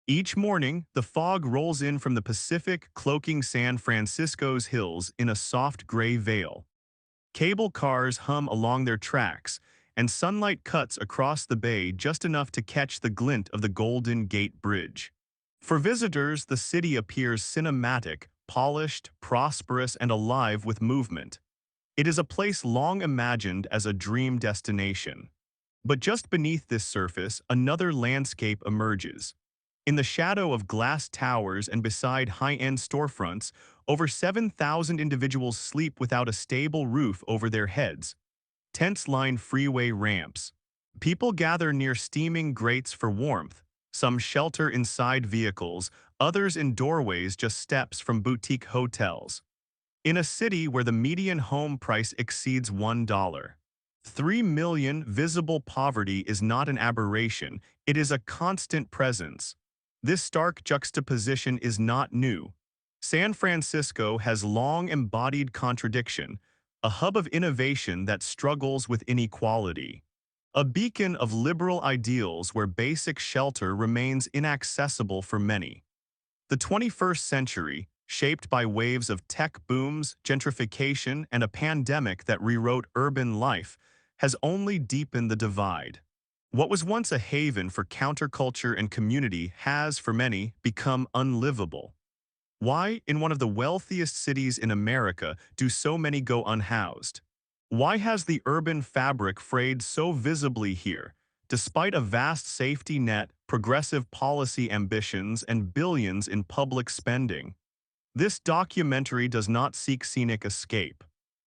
Each morning, the fog rolls in from the Pacific, cloaking San Francisco's hills in a soft gray veil. Cable cars hum along their tracks, and sunlight cuts across the bay just enough to catch the glint of the Golden Gate Bridge. For visitors, the city appears cinematic, polished, prosperous, and alive with movement. It is a place long imagined as a dream destination. But just beneath this surface, another landscape emerges. In the shadow of glass towers and beside high-end storefronts, over 7,000 individuals sleep without a stable roof over their heads. Tents line freeway ramps. People gather near steaming grates for warmth. Some shelter inside vehicles, others in doorways just steps from boutique hotels. In a city where the median home price exceeds $1. 3 million, visible poverty is not an aberration, it is a constant presence. This stark juxtaposition is not new. San Francisco has long embodied contradiction, a hub of innovation that struggles with inequality. A beacon of liberal ideals where basic shelter remains inaccessible for many. The 21st century, shaped by waves of tech booms, gentrification, and a pandemic that rewrote urban life, has only deepened the divide. What was once a haven for counterculture and community has, for many, become unlivable. Why, in one of the wealthiest cities in America, do so many go unhoused? Why has the urban fabric frayed so visibly here, despite a vast safety net, progressive policy ambitions, and billions in public spending? This documentary does not seek scenic escape.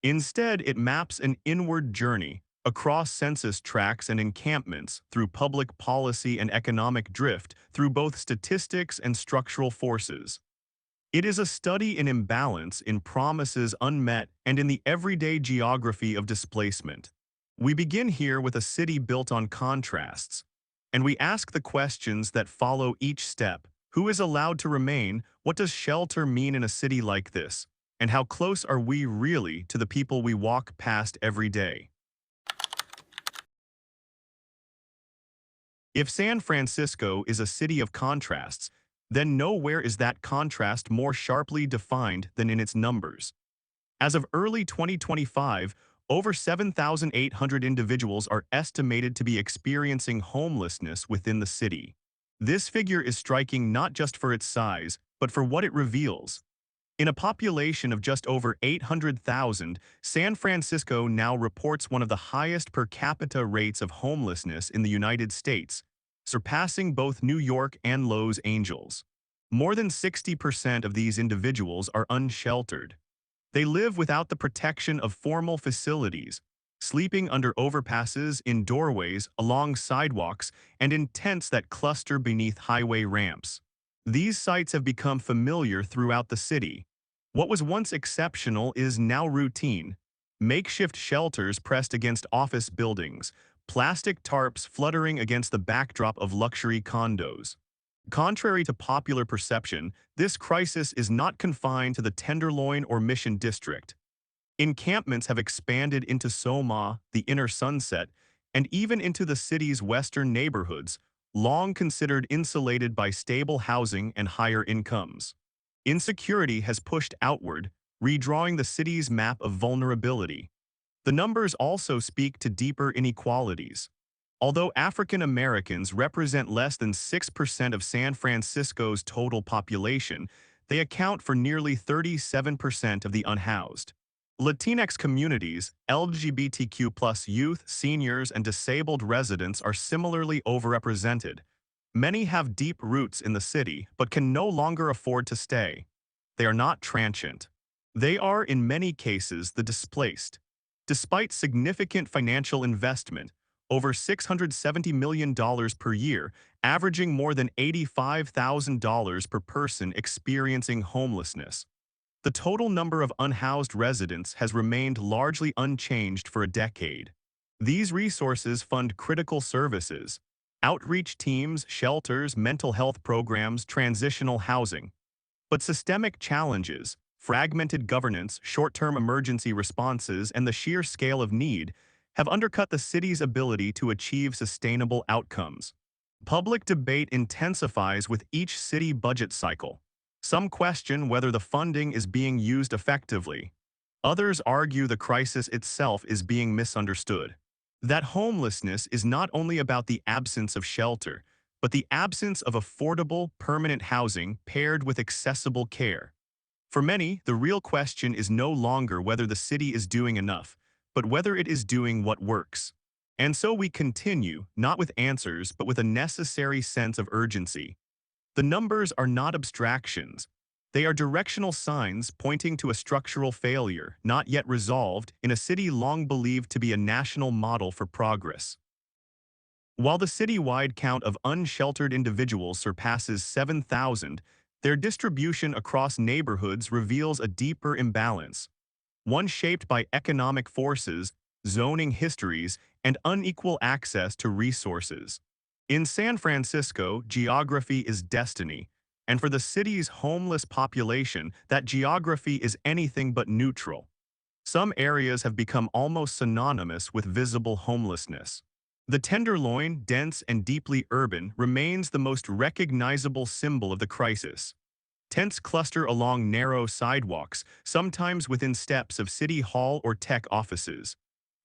Instead, it maps an inward journey, across census tracts and encampments, through public policy and economic drift, through both statistics and structural forces. It is a study in imbalance, in promises unmet, and in the everyday geography of displacement. We begin here with a city built on contrasts, and we ask the questions that follow each step. Who is allowed to remain? What does shelter mean in a city like this? And how close are we really to the people we walk past every day? If San Francisco is a city of contrasts, then nowhere is that contrast more sharply defined than in its numbers. As of early 2025, over 7,800 individuals are estimated to be experiencing homelessness within the city. This figure is striking not just for its size, but for what it reveals. In a population of just over 800,000, San Francisco now reports one of the highest per capita rates of homelessness in the United States, surpassing both New York and Los Angeles. More than 60% of these individuals are unsheltered. They live without the protection of formal facilities, sleeping under overpasses, in doorways, along sidewalks, and in tents that cluster beneath highway ramps. These sights have become familiar throughout the city. What was once exceptional is now routine. Makeshift shelters pressed against office buildings, plastic tarps fluttering against the backdrop of luxury condos. Contrary to popular perception, this crisis is not confined to the Tenderloin or Mission District. Encampments have expanded into Soma, the Inner Sunset, and even into the city's western neighborhoods, long considered insulated by stable housing and higher incomes. Insecurity has pushed outward, redrawing the city's map of vulnerability. The numbers also speak to deeper inequalities. Although African Americans represent less than 6% of San Francisco's total population, they account for nearly 37% of the unhoused. Latinx communities, LGBTQ+ youth, seniors, and disabled residents are similarly overrepresented. Many have deep roots in the city, but can no longer afford to stay. They are not transient. They are, in many cases, the displaced. Despite significant financial investment, over $670 million per year, averaging more than $85,000 per person experiencing homelessness. The total number of unhoused residents has remained largely unchanged for a decade. These resources fund critical services, outreach teams, shelters, mental health programs, transitional housing. But systemic challenges, fragmented governance, short-term emergency responses, and the sheer scale of need have undercut the city's ability to achieve sustainable outcomes. Public debate intensifies with each city budget cycle. Some question whether the funding is being used effectively. Others argue the crisis itself is being misunderstood. That homelessness is not only about the absence of shelter, but the absence of affordable, permanent housing paired with accessible care. For many, the real question is no longer whether the city is doing enough, but whether it is doing what works. And so we continue, not with answers, but with a necessary sense of urgency. The numbers are not abstractions. They are directional signs pointing to a structural failure, not yet resolved, in a city long believed to be a national model for progress. While the citywide count of unsheltered individuals surpasses 7,000, their distribution across neighborhoods reveals a deeper imbalance, one shaped by economic forces, zoning histories, and unequal access to resources. In San Francisco, geography is destiny, and for the city's homeless population, that geography is anything but neutral. Some areas have become almost synonymous with visible homelessness. The Tenderloin, dense and deeply urban, remains the most recognizable symbol of the crisis. Tents cluster along narrow sidewalks, sometimes within steps of city hall or tech offices.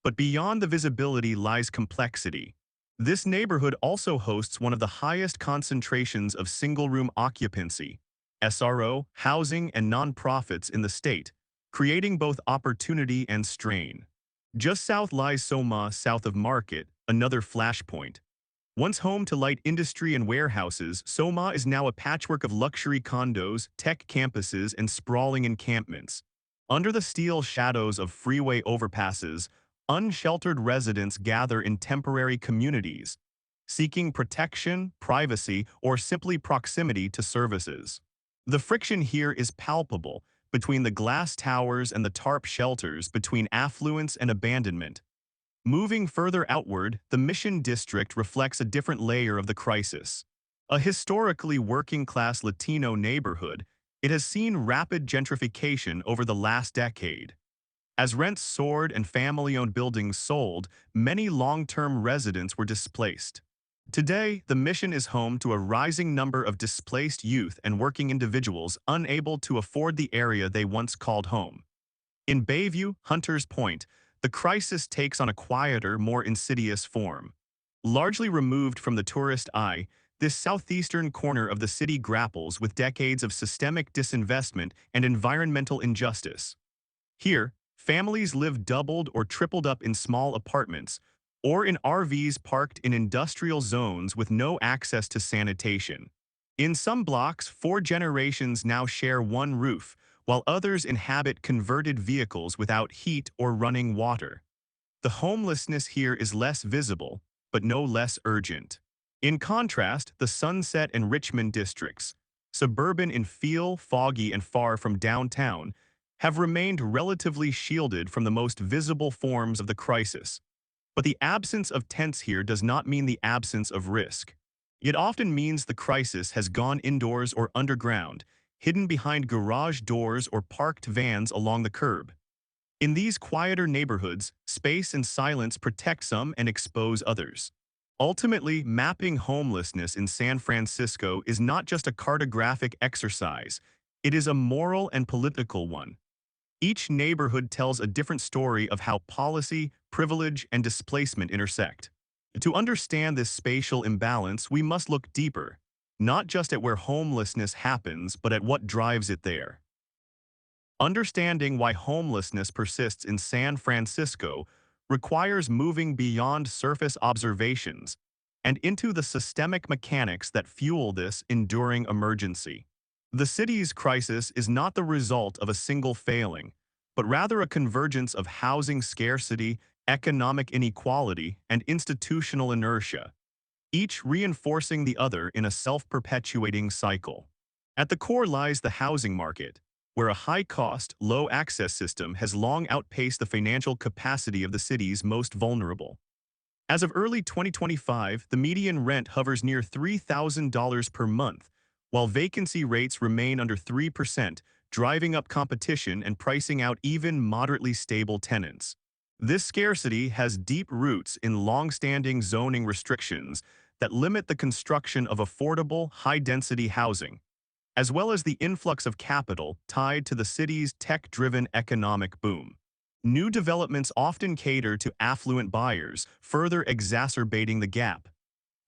But beyond the visibility lies complexity. This neighborhood also hosts one of the highest concentrations of single-room occupancy, SRO, housing, and nonprofits in the state, creating both opportunity and strain. Just south lies Soma, south of Market, another flashpoint. Once home to light industry and warehouses, Soma is now a patchwork of luxury condos, tech campuses, and sprawling encampments. Under the steel shadows of freeway overpasses, unsheltered residents gather in temporary communities, seeking protection, privacy, or simply proximity to services. The friction here is palpable between the glass towers and the tarp shelters, between affluence and abandonment. Moving further outward, the Mission District reflects a different layer of the crisis. A historically working-class Latino neighborhood, it has seen rapid gentrification over the last decade. As rents soared and family-owned buildings sold, many long-term residents were displaced. Today, the Mission is home to a rising number of displaced youth and working individuals unable to afford the area they once called home. In Bayview, Hunters Point, the crisis takes on a quieter, more insidious form. Largely removed from the tourist eye, this southeastern corner of the city grapples with decades of systemic disinvestment and environmental injustice. Here, families live doubled or tripled up in small apartments, or in RVs parked in industrial zones with no access to sanitation. In some blocks, 4 generations now share one roof, while others inhabit converted vehicles without heat or running water. The homelessness here is less visible, but no less urgent. In contrast, the Sunset and Richmond districts, suburban in feel, foggy, and far from downtown, have remained relatively shielded from the most visible forms of the crisis. But the absence of tents here does not mean the absence of risk. It often means the crisis has gone indoors or underground, hidden behind garage doors or parked vans along the curb. In these quieter neighborhoods, space and silence protect some and expose others. Ultimately, mapping homelessness in San Francisco is not just a cartographic exercise, it is a moral and political one. Each neighborhood tells a different story of how policy, privilege, and displacement intersect. To understand this spatial imbalance, we must look deeper, not just at where homelessness happens, but at what drives it there. Understanding why homelessness persists in San Francisco requires moving beyond surface observations and into the systemic mechanics that fuel this enduring emergency. The city's crisis is not the result of a single failing, but rather a convergence of housing scarcity, economic inequality, and institutional inertia, each reinforcing the other in a self-perpetuating cycle. At the core lies the housing market, where a high-cost, low-access system has long outpaced the financial capacity of the city's most vulnerable. As of early 2025, the median rent hovers near $3,000 per month, while vacancy rates remain under 3%, driving up competition and pricing out even moderately stable tenants. This scarcity has deep roots in long-standing zoning restrictions that limit the construction of affordable, high-density housing, as well as the influx of capital tied to the city's tech-driven economic boom. New developments often cater to affluent buyers, further exacerbating the gap.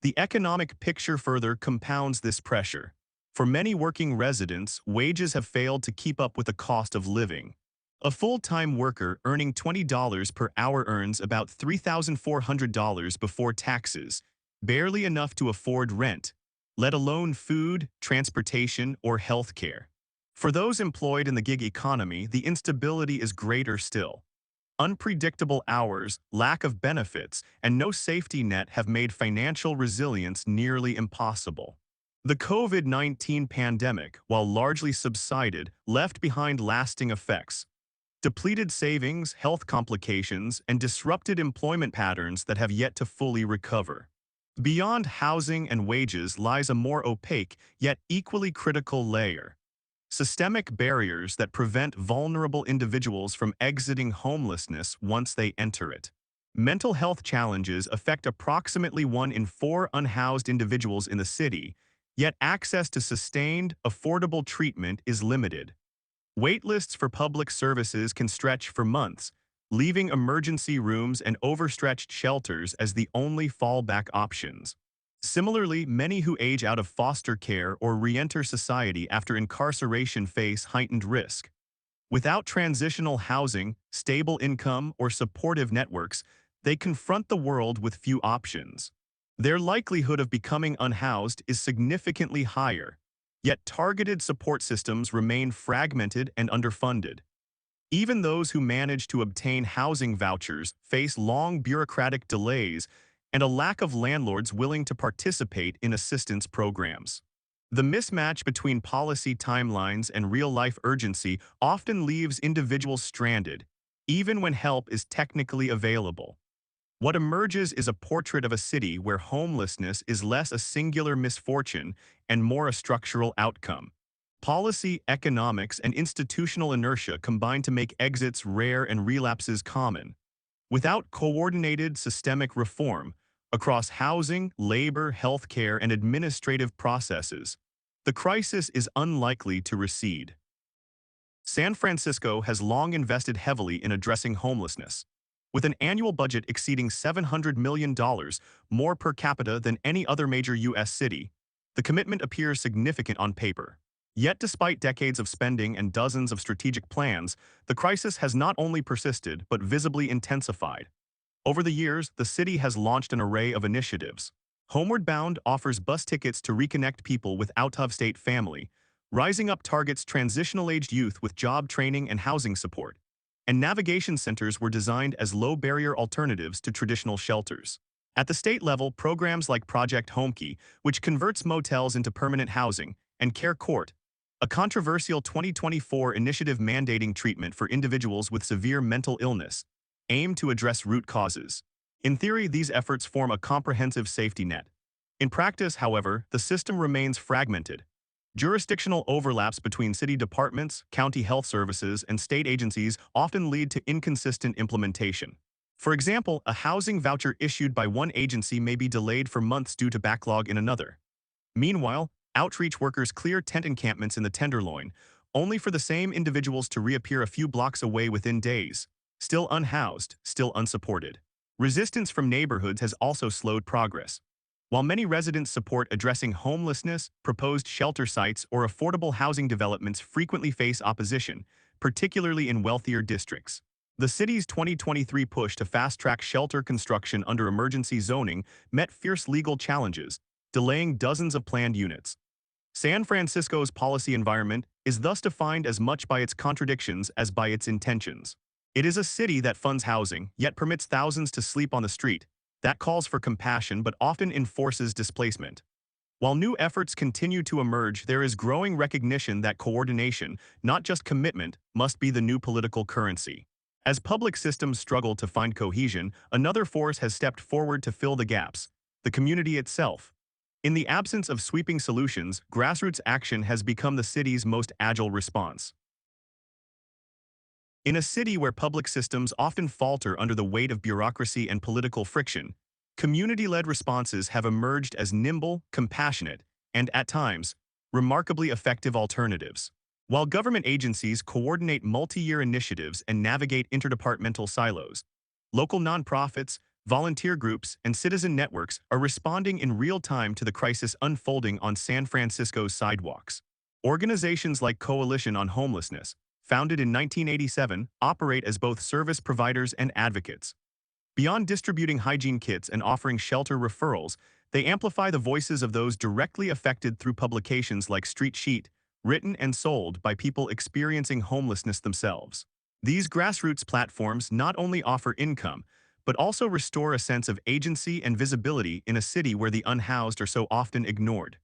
The economic picture further compounds this pressure. For many working residents, wages have failed to keep up with the cost of living. A full-time worker earning $20 per hour earns about $3,400 before taxes, barely enough to afford rent, let alone food, transportation, or health care. For those employed in the gig economy, the instability is greater still. Unpredictable hours, lack of benefits, and no safety net have made financial resilience nearly impossible. The COVID-19 pandemic, while largely subsided, left behind lasting effects. Depleted savings, health complications, and disrupted employment patterns that have yet to fully recover. Beyond housing and wages lies a more opaque, yet equally critical layer. Systemic barriers that prevent vulnerable individuals from exiting homelessness once they enter it. Mental health challenges affect approximately 1 in 4 unhoused individuals in the city, yet access to sustained, affordable treatment is limited. Waitlists for public services can stretch for months, leaving emergency rooms and overstretched shelters as the only fallback options. Similarly, many who age out of foster care or re-enter society after incarceration face heightened risk. Without transitional housing, stable income, or supportive networks, they confront the world with few options. Their likelihood of becoming unhoused is significantly higher, yet targeted support systems remain fragmented and underfunded. Even those who manage to obtain housing vouchers face long bureaucratic delays and a lack of landlords willing to participate in assistance programs. The mismatch between policy timelines and real-life urgency often leaves individuals stranded, even when help is technically available. What emerges is a portrait of a city where homelessness is less a singular misfortune and more a structural outcome. Policy, economics, and institutional inertia combine to make exits rare and relapses common. Without coordinated systemic reform across housing, labor, healthcare, and administrative processes, the crisis is unlikely to recede. San Francisco has long invested heavily in addressing homelessness. With an annual budget exceeding $700 million, more per capita than any other major U.S. city, the commitment appears significant on paper. Yet despite decades of spending and dozens of strategic plans, the crisis has not only persisted but visibly intensified. Over the years, the city has launched an array of initiatives. Homeward Bound offers bus tickets to reconnect people with out-of-state family. Rising Up targets transitional-aged youth with job training and housing support. And navigation centers were designed as low-barrier alternatives to traditional shelters. At the state level, programs like Project Homekey, which converts motels into permanent housing, and Care Court, a controversial 2024 initiative mandating treatment for individuals with severe mental illness, aim to address root causes. In theory, these efforts form a comprehensive safety net. In practice, however, the system remains fragmented. Jurisdictional overlaps between city departments, county health services, and state agencies often lead to inconsistent implementation. For example, a housing voucher issued by one agency may be delayed for months due to backlog in another. Meanwhile, outreach workers clear tent encampments in the Tenderloin, only for the same individuals to reappear a few blocks away within days, still unhoused, still unsupported. Resistance from neighborhoods has also slowed progress. While many residents support addressing homelessness, proposed shelter sites or affordable housing developments frequently face opposition, particularly in wealthier districts. The city's 2023 push to fast-track shelter construction under emergency zoning met fierce legal challenges, delaying dozens of planned units. San Francisco's policy environment is thus defined as much by its contradictions as by its intentions. It is a city that funds housing, yet permits thousands to sleep on the street, that calls for compassion but often enforces displacement. While new efforts continue to emerge, there is growing recognition that coordination, not just commitment, must be the new political currency. As public systems struggle to find cohesion, another force has stepped forward to fill the gaps: the community itself. In the absence of sweeping solutions, grassroots action has become the city's most agile response. In a city where public systems often falter under the weight of bureaucracy and political friction, Community-led responses have emerged as nimble, compassionate, and, at times, remarkably effective alternatives. While government agencies coordinate multi-year initiatives and navigate interdepartmental silos, local nonprofits, volunteer groups, and citizen networks are responding in real time to the crisis unfolding on San Francisco's sidewalks. Organizations like Coalition on Homelessness, founded in 1987, operate as both service providers and advocates. Beyond distributing hygiene kits and offering shelter referrals, they amplify the voices of those directly affected through publications like Street Sheet, written and sold by people experiencing homelessness themselves. These grassroots platforms not only offer income, but also restore a sense of agency and visibility in a city where the unhoused are so often ignored.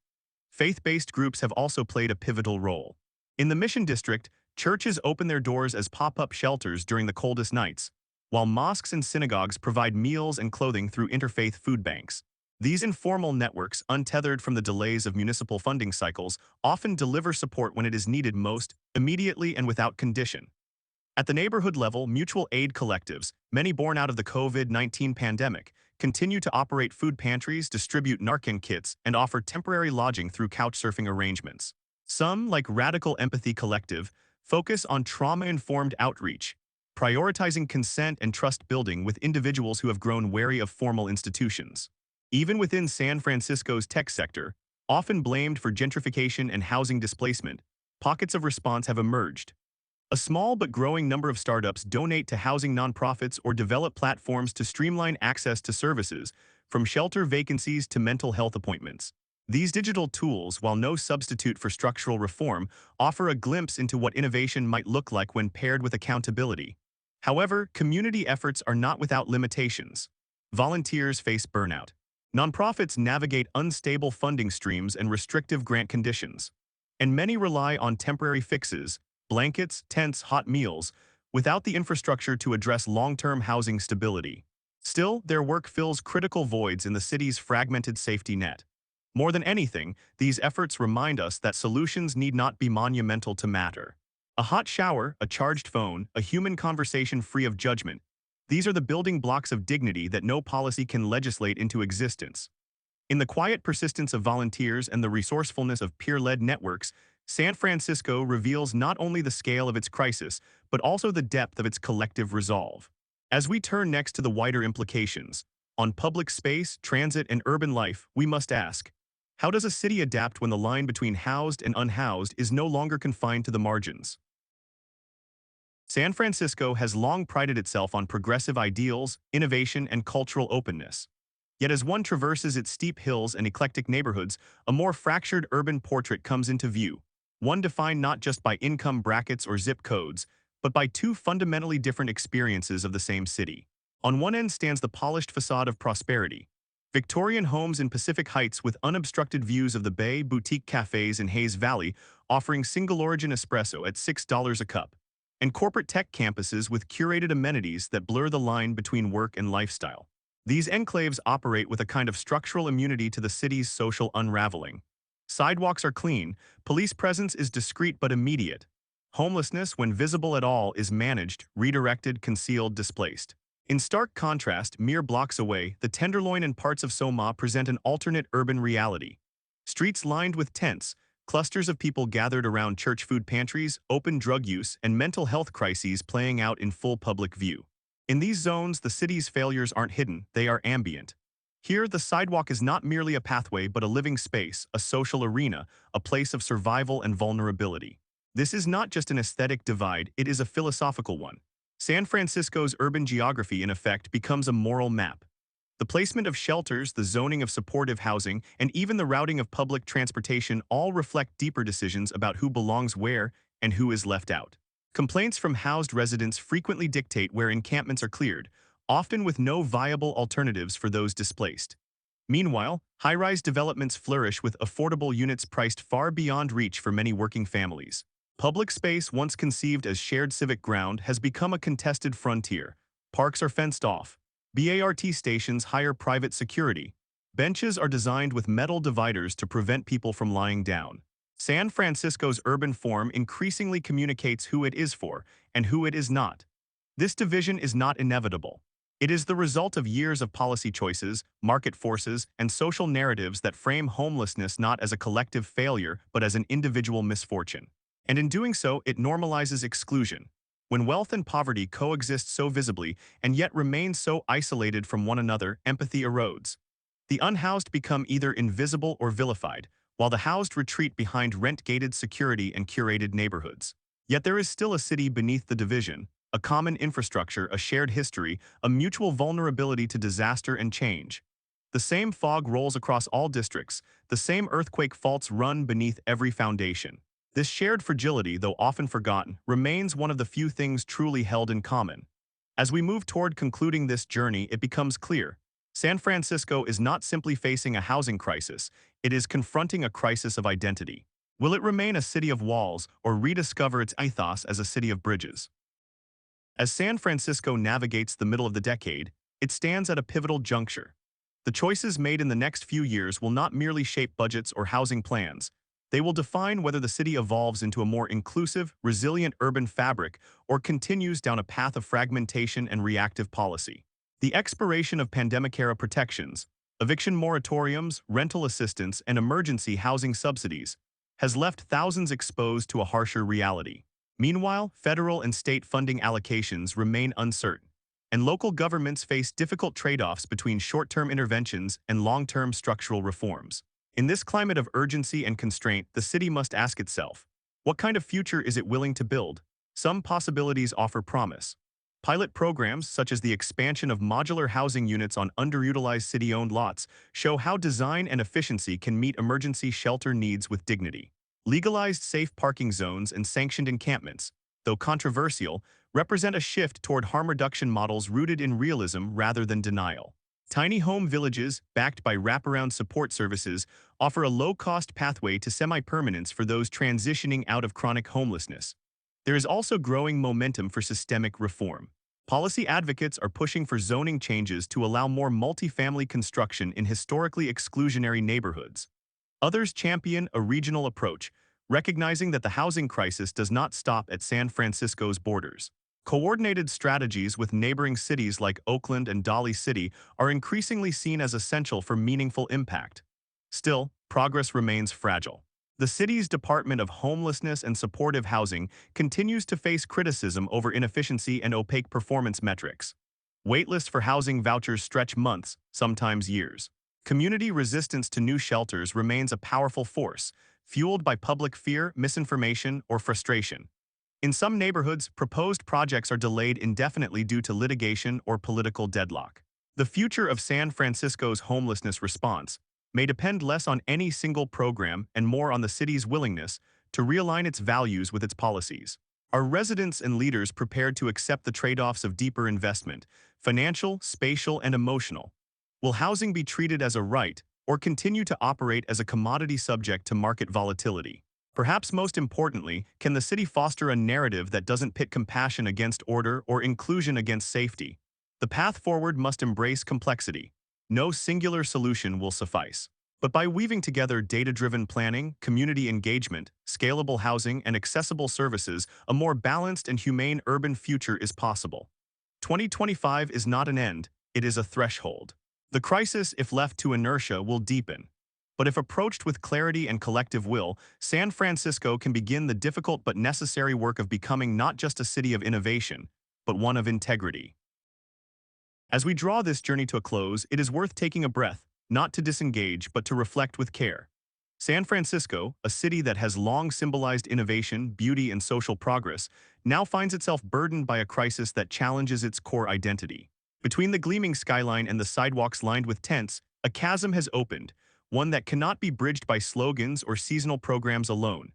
Faith-based groups have also played a pivotal role. In the Mission District, churches open their doors as pop-up shelters during the coldest nights, while mosques and synagogues provide meals and clothing through interfaith food banks. These informal networks, untethered from the delays of municipal funding cycles, often deliver support when it is needed most, immediately and without condition. At the neighborhood level, mutual aid collectives, many born out of the COVID-19 pandemic, continue to operate food pantries, distribute Narcan kits, and offer temporary lodging through couchsurfing arrangements. Some, like Radical Empathy Collective, focus on trauma-informed outreach, prioritizing consent and trust building with individuals who have grown wary of formal institutions. Even within San Francisco's tech sector, often blamed for gentrification and housing displacement, pockets of response have emerged. A small but growing number of startups donate to housing nonprofits or develop platforms to streamline access to services, from shelter vacancies to mental health appointments. These digital tools, while no substitute for structural reform, offer a glimpse into what innovation might look like when paired with accountability. However, community efforts are not without limitations. Volunteers face burnout. Nonprofits navigate unstable funding streams and restrictive grant conditions. And many rely on temporary fixes, blankets, tents, hot meals, without the infrastructure to address long-term housing stability. Still, their work fills critical voids in the city's fragmented safety net. More than anything, these efforts remind us that solutions need not be monumental to matter. A hot shower, a charged phone, a human conversation free of judgment. These are the building blocks of dignity that no policy can legislate into existence. In the quiet persistence of volunteers and the resourcefulness of peer-led networks, San Francisco reveals not only the scale of its crisis, but also the depth of its collective resolve. As we turn next to the wider implications, on public space, transit, and urban life, we must ask, how does a city adapt when the line between housed and unhoused is no longer confined to the margins? San Francisco has long prided itself on progressive ideals, innovation, and cultural openness. Yet as one traverses its steep hills and eclectic neighborhoods, a more fractured urban portrait comes into view. One defined not just by income brackets or zip codes, but by two fundamentally different experiences of the same city. On one end stands the polished facade of prosperity. Victorian homes in Pacific Heights with unobstructed views of the bay, boutique cafes in Hayes Valley offering single-origin espresso at $6 a cup, and corporate tech campuses with curated amenities that blur the line between work and lifestyle. These enclaves operate with a kind of structural immunity to the city's social unraveling. Sidewalks are clean, police presence is discreet but immediate. Homelessness, when visible at all, is managed, redirected, concealed, displaced. In stark contrast, mere blocks away, the Tenderloin and parts of Soma present an alternate urban reality. Streets lined with tents, clusters of people gathered around church food pantries, open drug use, and mental health crises playing out in full public view. In these zones, the city's failures aren't hidden, they are ambient. Here, the sidewalk is not merely a pathway but a living space, a social arena, a place of survival and vulnerability. This is not just an aesthetic divide, it is a philosophical one. San Francisco's urban geography, in effect, becomes a moral map. The placement of shelters, the zoning of supportive housing, and even the routing of public transportation all reflect deeper decisions about who belongs where and who is left out. Complaints from housed residents frequently dictate where encampments are cleared, often with no viable alternatives for those displaced. Meanwhile, high-rise developments flourish with affordable units priced far beyond reach for many working families. Public space, once conceived as shared civic ground, has become a contested frontier. Parks are fenced off. BART stations hire private security. Benches are designed with metal dividers to prevent people from lying down. San Francisco's urban form increasingly communicates who it is for and who it is not. This division is not inevitable. It is the result of years of policy choices, market forces, and social narratives that frame homelessness not as a collective failure but as an individual misfortune. And in doing so, it normalizes exclusion. When wealth and poverty coexist so visibly and yet remain so isolated from one another, empathy erodes. The unhoused become either invisible or vilified, while the housed retreat behind rent-gated security and curated neighborhoods. Yet there is still a city beneath the division, a common infrastructure, a shared history, a mutual vulnerability to disaster and change. The same fog rolls across all districts, the same earthquake faults run beneath every foundation. This shared fragility, though often forgotten, remains one of the few things truly held in common. As we move toward concluding this journey, it becomes clear. San Francisco is not simply facing a housing crisis, it is confronting a crisis of identity. Will it remain a city of walls or rediscover its ethos as a city of bridges? As San Francisco navigates the middle of the decade, it stands at a pivotal juncture. The choices made in the next few years will not merely shape budgets or housing plans. They will define whether the city evolves into a more inclusive, resilient urban fabric or continues down a path of fragmentation and reactive policy. The expiration of pandemic-era protections, eviction moratoriums, rental assistance, and emergency housing subsidies has left thousands exposed to a harsher reality. Meanwhile, federal and state funding allocations remain uncertain, and local governments face difficult trade-offs between short-term interventions and long-term structural reforms. In this climate of urgency and constraint, the city must ask itself, what kind of future is it willing to build? Some possibilities offer promise. Pilot programs, such as the expansion of modular housing units on underutilized city-owned lots, show how design and efficiency can meet emergency shelter needs with dignity. Legalized safe parking zones and sanctioned encampments, though controversial, represent a shift toward harm reduction models rooted in realism rather than denial. Tiny home villages, backed by wraparound support services, offer a low-cost pathway to semi-permanence for those transitioning out of chronic homelessness. There is also growing momentum for systemic reform. Policy advocates are pushing for zoning changes to allow more multifamily construction in historically exclusionary neighborhoods. Others champion a regional approach, recognizing that the housing crisis does not stop at San Francisco's borders. Coordinated strategies with neighboring cities like Oakland and Dali City are increasingly seen as essential for meaningful impact. Still, progress remains fragile. The city's Department of Homelessness and Supportive Housing continues to face criticism over inefficiency and opaque performance metrics. Waitlists for housing vouchers stretch months, sometimes years. Community resistance to new shelters remains a powerful force, fueled by public fear, misinformation, or frustration. In some neighborhoods, proposed projects are delayed indefinitely due to litigation or political deadlock. The future of San Francisco's homelessness response may depend less on any single program and more on the city's willingness to realign its values with its policies. Are residents and leaders prepared to accept the trade-offs of deeper investment, financial, spatial, and emotional? Will housing be treated as a right, or continue to operate as a commodity subject to market volatility? Perhaps most importantly, can the city foster a narrative that doesn't pit compassion against order or inclusion against safety? The path forward must embrace complexity. No singular solution will suffice. But by weaving together data-driven planning, community engagement, scalable housing, and accessible services, a more balanced and humane urban future is possible. 2025 is not an end, it is a threshold. The crisis, if left to inertia, will deepen. But if approached with clarity and collective will, San Francisco can begin the difficult but necessary work of becoming not just a city of innovation, but one of integrity. As we draw this journey to a close, it is worth taking a breath, not to disengage, but to reflect with care. San Francisco, a city that has long symbolized innovation, beauty, and social progress, now finds itself burdened by a crisis that challenges its core identity. Between the gleaming skyline and the sidewalks lined with tents, a chasm has opened, one that cannot be bridged by slogans or seasonal programs alone.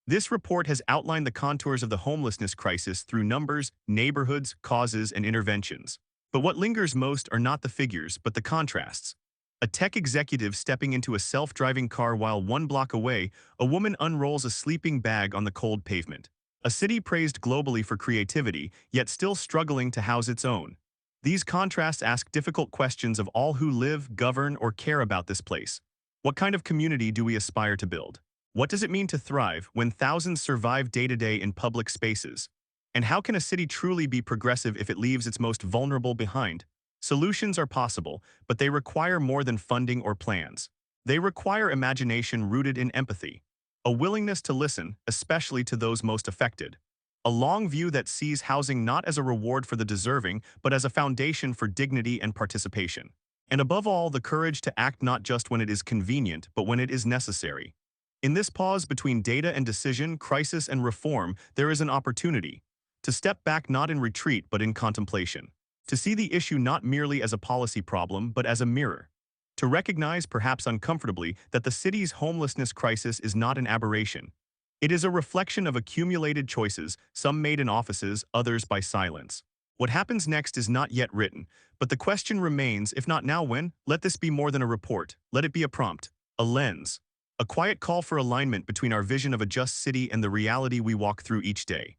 This report has outlined the contours of the homelessness crisis through numbers, neighborhoods, causes, and interventions. But what lingers most are not the figures, but the contrasts. A tech executive stepping into a self-driving car while 1 block away, a woman unrolls a sleeping bag on the cold pavement. A city praised globally for creativity, yet still struggling to house its own. These contrasts ask difficult questions of all who live, govern, or care about this place. What kind of community do we aspire to build? What does it mean to thrive when thousands survive day-to-day in public spaces? And how can a city truly be progressive if it leaves its most vulnerable behind? Solutions are possible, but they require more than funding or plans. They require imagination rooted in empathy, a willingness to listen, especially to those most affected, a long view that sees housing not as a reward for the deserving, but as a foundation for dignity and participation. And above all, the courage to act not just when it is convenient, but when it is necessary. In this pause between data and decision, crisis and reform, there is an opportunity to step back not in retreat but in contemplation, to see the issue not merely as a policy problem but as a mirror, to recognize, perhaps uncomfortably, that the city's homelessness crisis is not an aberration. It is a reflection of accumulated choices, some made in offices, others by silence. What happens next is not yet written, but the question remains, if not now, when? Let this be more than a report. Let it be a prompt, a lens, a quiet call for alignment between our vision of a just city and the reality we walk through each day.